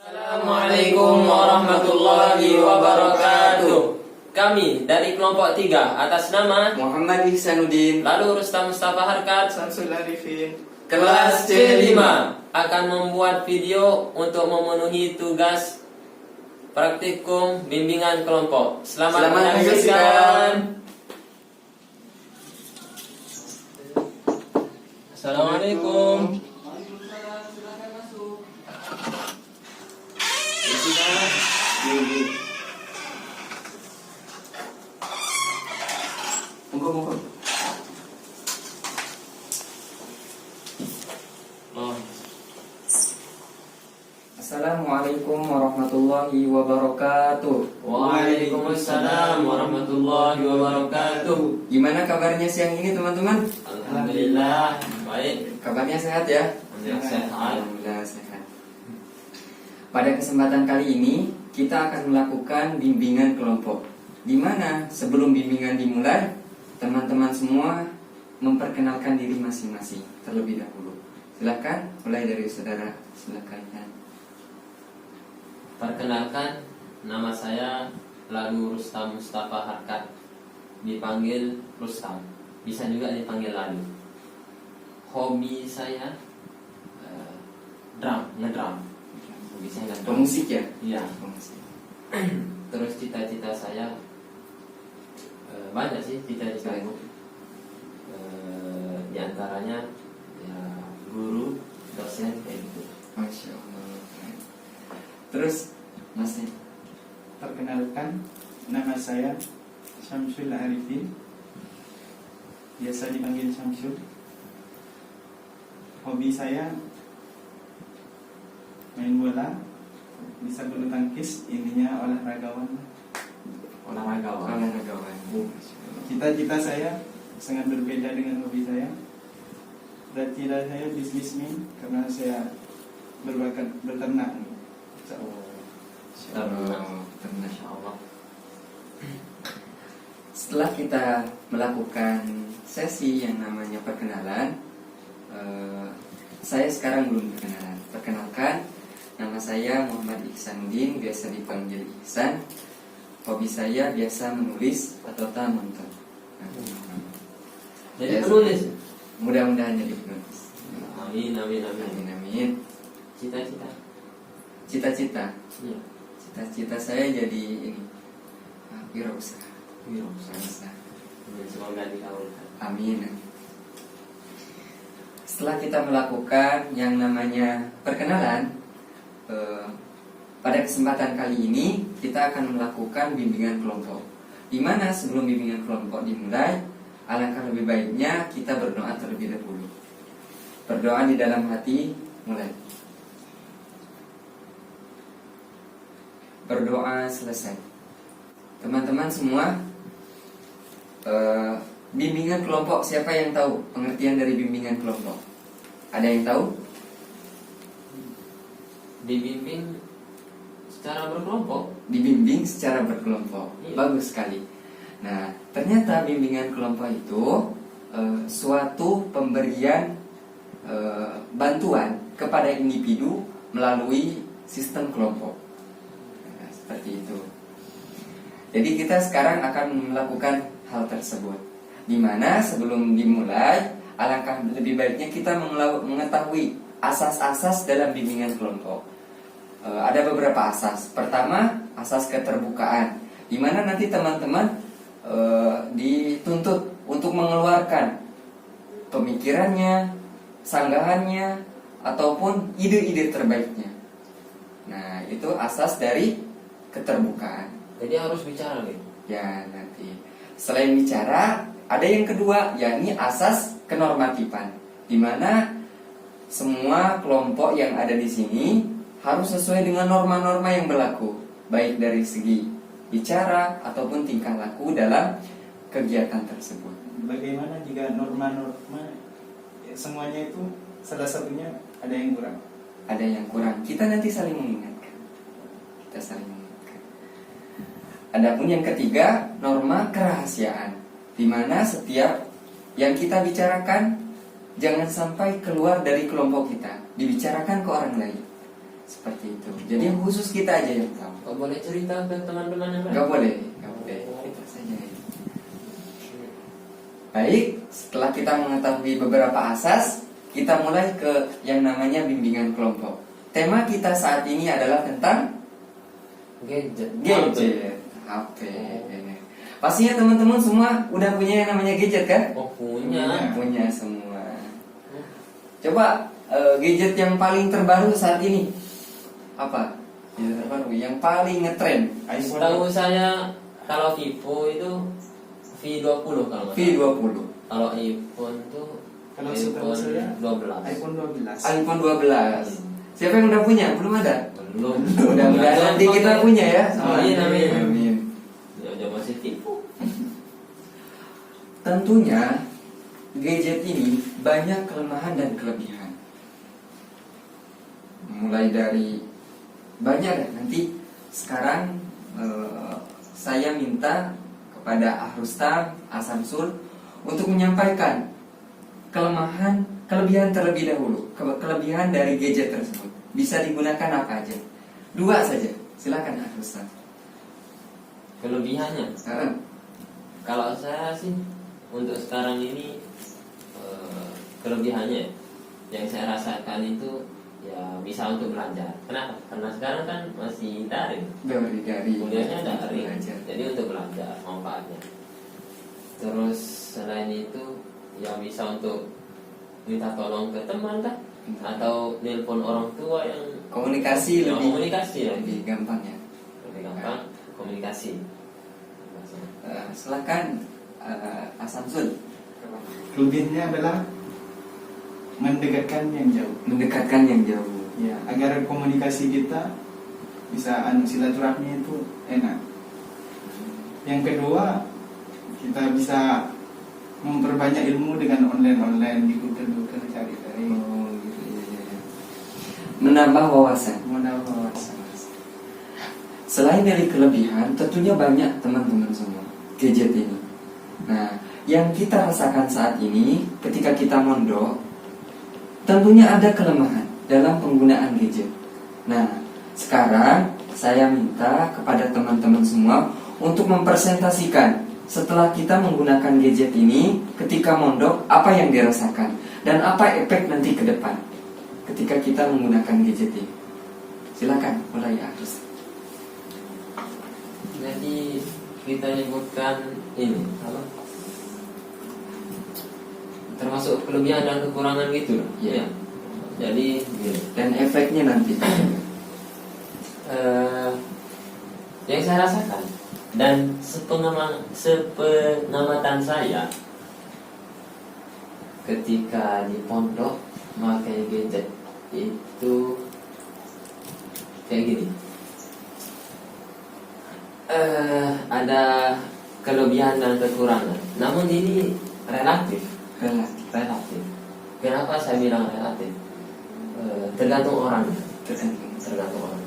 Assalamualaikum warahmatullahi wabarakatuh. Kami dari kelompok 3 atas nama Muhammad Ihsanuddin, lalu Rustam Mustafa Harkat, Samsul Arifin, kelas C5 akan membuat video untuk memenuhi tugas praktikum bimbingan kelompok. Selamat menyaksikan. Assalamualaikum. Monggo. Assalamualaikum warahmatullahi wabarakatuh. Waalaikumsalam warahmatullahi wabarakatuh. Gimana kabarnya siang ini teman-teman? Alhamdulillah baik. Kabarnya sehat ya? Alhamdulillah sehat. Alhamdulillah sehat. Pada kesempatan kali ini kita akan melakukan bimbingan kelompok. Di mana sebelum bimbingan dimulai, teman-teman semua memperkenalkan diri masing-masing terlebih dahulu. Silakan mulai dari saudara sebelah kalian. Perkenalkan, nama saya Lalu Rustam Mustafa Harkat. Dipanggil Rustam, bisa juga dipanggil Lalu. Hobi saya ngedrum. Hobi saya ngedrum. Pemusik ya? Iya. Pemusik. Terus cita-cita saya banyak sih cita-citaku. Di antaranya ya guru, dosen kayak gitu. Masya Allah. Terus masih perkenalkan, nama saya Samsul Arifin, biasa dipanggil Samsul. Hobi saya main bola, bisa bulu tangkis, intinya olahragawan. olahragawan. Cita-cita saya sangat berbeda dengan hobi saya. Cita-cita saya bisnismen karena saya berbakat beternak. Masya Allah. Setelah kita melakukan sesi yang namanya perkenalan, saya sekarang belum perkenalan. Perkenalkan, nama saya Muhammad Ihsanuddin, biasa dipanggil Ihsan. Hobi saya biasa menulis atau menonton. Jadi penulis. Mudah-mudahan jadi penulis. Amin. Amin. Cita-cita. Cita-cita. Iya. Cita-cita saya jadi ini, wirausaha. Semoga dikabulkan. Amin. Setelah kita melakukan yang namanya perkenalan, pada kesempatan kali ini kita akan melakukan bimbingan kelompok. Di mana sebelum bimbingan kelompok dimulai, alangkah lebih baiknya kita berdoa terlebih dahulu. Berdoa di dalam hati, mulai. Berdoa selesai. Teman-teman semua, bimbingan kelompok, siapa yang tahu pengertian dari bimbingan kelompok? Ada yang tahu? Dibimbing secara berkelompok. Dibimbing secara berkelompok. Iya. Bagus sekali. Nah, ternyata bimbingan kelompok itu suatu pemberian bantuan kepada individu melalui sistem kelompok. Nah, seperti itu. Jadi kita sekarang akan melakukan hal tersebut. Dimana sebelum dimulai, alangkah lebih baiknya kita mengetahui asas-asas dalam bimbingan kelompok. Ada beberapa asas. Pertama, asas keterbukaan, dimana nanti teman-teman dituntut untuk mengeluarkan pemikirannya, sanggahannya, ataupun ide-ide terbaiknya. Nah, itu asas dari keterbukaan. Jadi harus bicara gitu. Ya, nanti selain bicara, ada yang kedua, yakni asas kenormatifan, dimana semua kelompok yang ada di sini harus sesuai dengan norma-norma yang berlaku, baik dari segi bicara ataupun tingkah laku dalam kegiatan tersebut. Bagaimana jika norma-norma semuanya itu salah satunya ada yang kurang? Ada yang kurang, kita nanti saling mengingatkan. Adapun yang ketiga, norma kerahasiaan, di mana setiap yang kita bicarakan jangan sampai keluar dari kelompok kita, dibicarakan ke orang lain. Seperti itu. Jadi yang khusus kita aja yang tahu. Kok boleh cerita ke teman-teman yang lain? Nggak boleh, nggak boleh. Itu saja. Baik, setelah kita mengetahui beberapa asas, kita mulai ke yang namanya bimbingan kelompok. Tema kita saat ini adalah tentang Gadget. gadget, HP. Pastinya teman-teman semua udah punya yang namanya gadget kan? Oh punya. Punya semua. Coba gadget yang paling terbaru saat ini apa? Gadget terbaru yang paling ngetren. Tahu saya kalau Vivo itu V20 kalau nggak salah. V20, Kalau iPhone tuh Kalau setahu iPhone saya, 12. iPhone 12. iPhone 12. Siapa yang udah punya? Belum ada. Belum. Mudah-mudahan nanti kita punya ya. Amin, amin. Amin. Ya masih Vivo. Tentunya gadget ini banyak kelemahan dan kelebihan. Mulai dari banyak ya. Nanti sekarang saya minta kepada Ahrustam, Asamsul untuk menyampaikan kelemahan, kelebihan terlebih dahulu. Kelebihan dari gadget tersebut bisa digunakan apa aja? 2 saja. Silakan Ahrustam. Kelebihannya. Kalau saya sih untuk sekarang ini kelebihannya yang saya rasakan itu ya bisa untuk belajar. Kenapa? Karena sekarang kan masih daring. Dari Kuliahnya daring. belajar. Jadi untuk belajar manfaatnya. Terus selain itu ya bisa untuk minta tolong ke teman kan, atau nelpon orang tua yang Komunikasi ya, lebih komunikasi ya. lebih gampang ya. Lebih gampang komunikasi. Silakan Asamsul. Kelebihannya adalah mendekatkan yang jauh. Mendekatkan yang jauh. Ya, agar komunikasi kita bisa silaturahmi itu enak. Yang kedua, kita bisa memperbanyak ilmu dengan online di Google cari-cari. Oh, gitu, iya. Menambah wawasan. Menambah wawasan. Selain dari kelebihan, tentunya banyak teman-teman semua gadget ini. Nah, yang kita rasakan saat ini ketika kita mondok, tentunya ada kelemahan dalam penggunaan gadget. Nah, sekarang saya minta kepada teman-teman semua untuk mempresentasikan setelah kita menggunakan gadget ini ketika mondok, apa yang dirasakan dan apa efek nanti ke depan ketika kita menggunakan gadget ini. Silakan mulai Ahrus. Jadi kita nyebutkan ini apa? Termasuk kelebihan dan kekurangan gitu loh. Iya. Ya. Jadi gini. Dan efeknya nanti. Yang saya rasakan dan sepengamatan saya ketika di pondok memakai gadget itu kayak gini. Ada kelebihan dan kekurangan. Namun ini relatif. Relatif. Kenapa saya bilang relatif? Tergantung orangnya. Tergantung orang.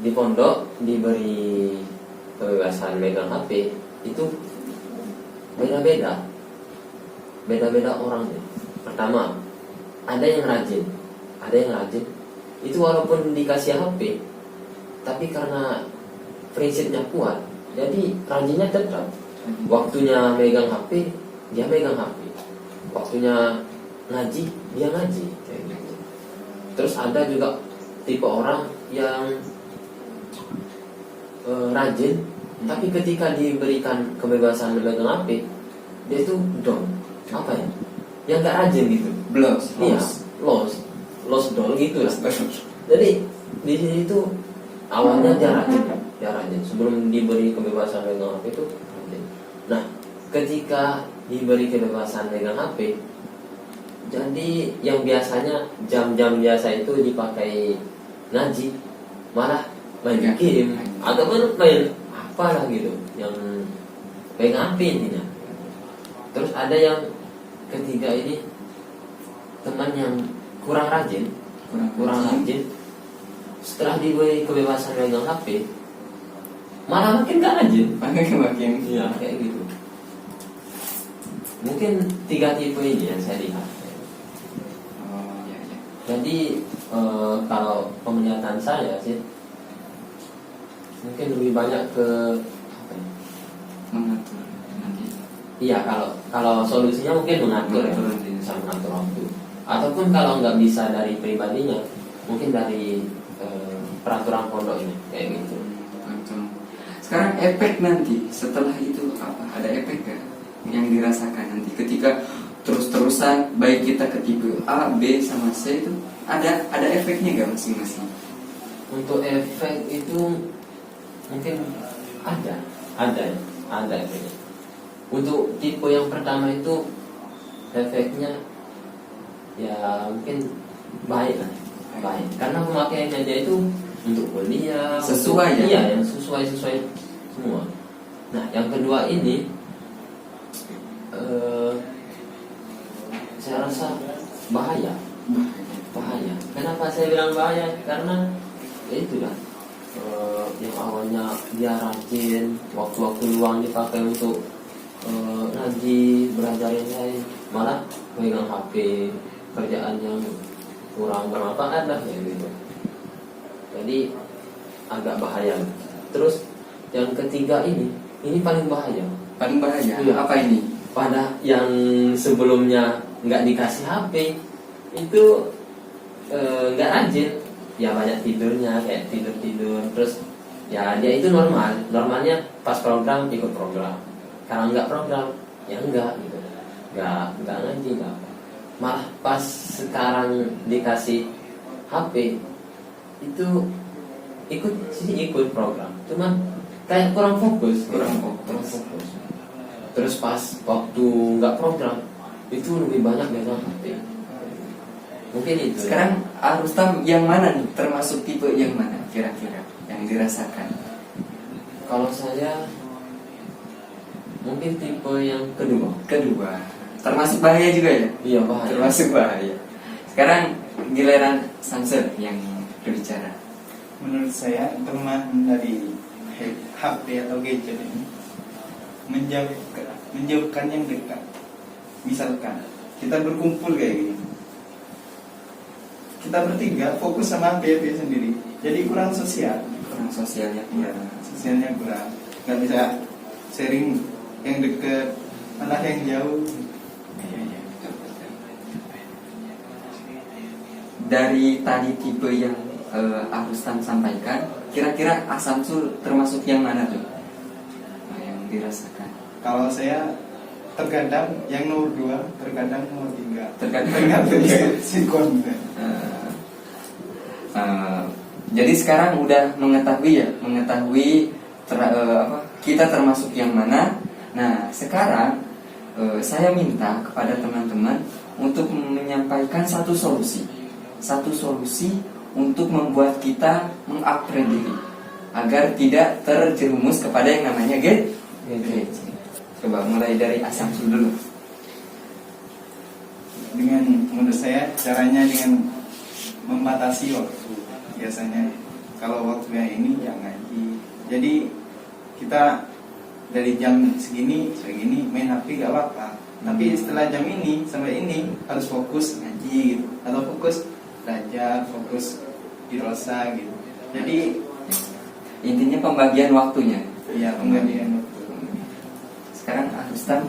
Di pondok diberi kebebasan megang HP itu beda-beda orangnya. Pertama, ada yang rajin itu walaupun dikasih HP, tapi karena prinsipnya kuat, jadi rajinnya tetap. Waktunya megang HP, dia megang HP. Waktunya ngaji, dia ngaji kayak gitu. Terus ada juga tipe orang yang rajin, tapi ketika diberikan kebebasan memegang HP, dia itu down. Apa ya? Yang nggak rajin gitu. Iya, lost down gitu lah. Jadi di sini itu awalnya dia rajin. Sebelum diberi kebebasan megang HP itu rajin. Nah, ketika diberi kebebasan megang HP, jadi yang biasanya jam-jam biasa itu dipakai ngaji, malah main game ataupun main apalah gitu yang pegang HP intinya. Terus ada yang ketiga ini teman yang kurang rajin, setelah diberi kebebasan megang HP malah makin gak rajin. Makin. Iya kayak gitu. Mungkin 3 tipe ini yang saya lihat. Oh iya. Jadi kalau penglihatan saya sih mungkin lebih banyak ke apa ya? Mengatur nanti. Iya, kalau solusinya mungkin mengatur ya, Mengatur, iya. bisa mengatur waktu. Ataupun kalau nggak bisa dari pribadinya, mungkin dari peraturan pondok ini kayak gitu. Betul. Sekarang efek nanti setelah itu apa? Ada efek gak yang dirasakan nanti ketika terus-terusan baik kita ke tipe A, B sama C itu ada efeknya gak masing-masing? Untuk efek itu mungkin ada efeknya. Untuk tipe yang pertama itu efeknya ya mungkin baik lah, baik. Karena pemakaiannya dia itu untuk kuliah, Sesuai untuk, ya? Iya, yang sesuai semua. Nah, yang kedua ini saya rasa bahaya. Kenapa saya bilang bahaya? Karena ya itulah yang awalnya dia rajin, waktu-waktu luang dipakai untuk ngaji, belajar yang lain, malah pegang HP, kerjaan yang kurang bermanfaat lah ya gitu. Jadi agak bahaya. Terus yang ketiga ini paling bahaya. Paling bahaya. Iya. Apa ini? Pada yang sebelumnya nggak dikasih HP itu nggak rajin, ya banyak tidurnya, kayak tidur. Terus ya dia itu normalnya pas program ikut program. Karena nggak program ya enggak gitu, nggak ngaji nggak apa. Malah pas sekarang dikasih HP itu ikut program, cuman kayak kurang fokus. Terus pas waktu nggak program itu lebih banyak megang HP. Mungkin itu. Sekarang Rustam yang mana nih? Termasuk tipe yang mana kira-kira yang dirasakan? Kalau saya mungkin tipe yang kedua. Termasuk bahaya juga ya? Iya, bahaya. Termasuk bahaya. Sekarang giliran Samsul yang berbicara. Menurut saya teman dari HP atau gadget ini menjauhkan yang dekat. Misalkan kita berkumpul kayak gini, kita bertiga fokus sama HP sendiri, jadi kurang sosial. Kurang sosialnya. Iya, sosialnya kurang. Nggak bisa sharing yang dekat, malah yang jauh. Dari tadi tipe yang Rustam sampaikan, kira-kira Samsul termasuk yang mana tuh? Nah, yang dirasakan. Kalau saya terkadang yang nomor 2, terkadang nomor 3. Tergantung sikon. Jadi sekarang udah mengetahui kita termasuk yang mana. Nah sekarang saya minta kepada teman-teman untuk menyampaikan satu solusi untuk membuat kita mengupgrade diri agar tidak terjerumus kepada yang namanya gadget. Coba mulai dari Samsul dulu. Menurut saya caranya dengan membatasi waktu. Biasanya kalau waktunya ini ya ngaji. Jadi kita dari jam segini main HP gak apa-apa. Tapi setelah jam ini sampai ini harus fokus ngaji gitu. Atau fokus belajar, fokus di dosa gitu. Jadi Intinya pembagian waktunya. ya pembagian waktu. Sekarang Rustam.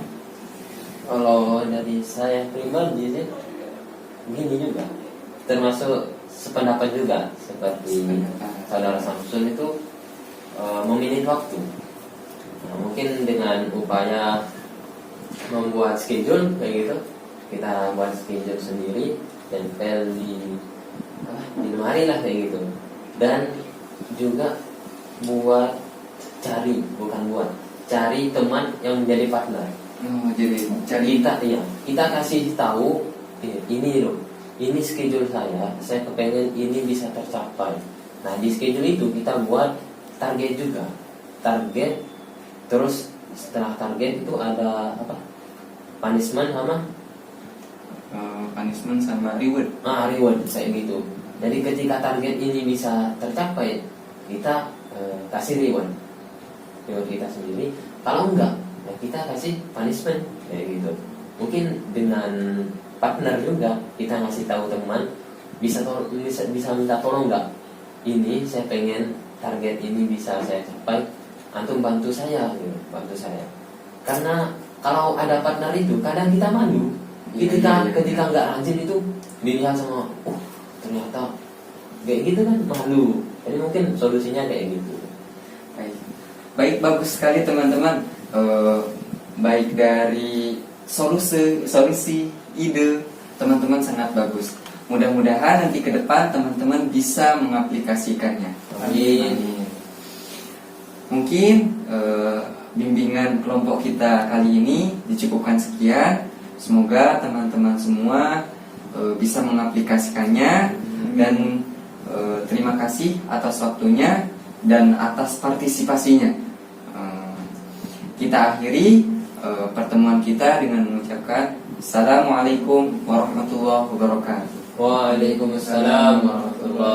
Kalau dari saya pribadi sih gini juga, termasuk sependapat juga seperti saudara Samsul itu memilih waktu. Nah, mungkin dengan upaya membuat schedule kayak gitu, kita buat schedule sendiri, tempel di lemari lah kayak gitu. Dan juga cari teman yang menjadi partner. Jadi cari Kita kasih tahu ini loh, ini schedule saya kepengen ini bisa tercapai. Nah di schedule itu kita buat target juga, terus setelah target itu ada apa, punishment sama reward. Reward saya gitu. Jadi ketika target ini bisa tercapai, kita kasih reward kita sendiri. Kalau enggak, ya kita kasih punishment kayak gitu. Mungkin dengan partner juga kita ngasih tahu teman bisa minta tolong nggak? Ini saya pengen target ini bisa saya capai, antum bantu saya gitu, bantu saya. Karena kalau ada partner itu kadang kita malu ketika nggak rajin itu dilihat sama ternyata kayak gitu kan, malu. Jadi mungkin solusinya kayak gitu. Baik, bagus sekali teman-teman. Baik dari solusi, ide teman-teman sangat bagus. Mudah-mudahan nanti ke depan teman-teman bisa mengaplikasikannya. Amin. Mungkin bimbingan kelompok kita kali ini dicukupkan sekian. Semoga teman-teman semua bisa mengaplikasikannya. Dan terima kasih atas waktunya dan atas partisipasinya. Kita akhiri pertemuan kita dengan mengucapkan Assalamualaikum warahmatullahi wabarakatuh. Waalaikumsalam warahmatullahi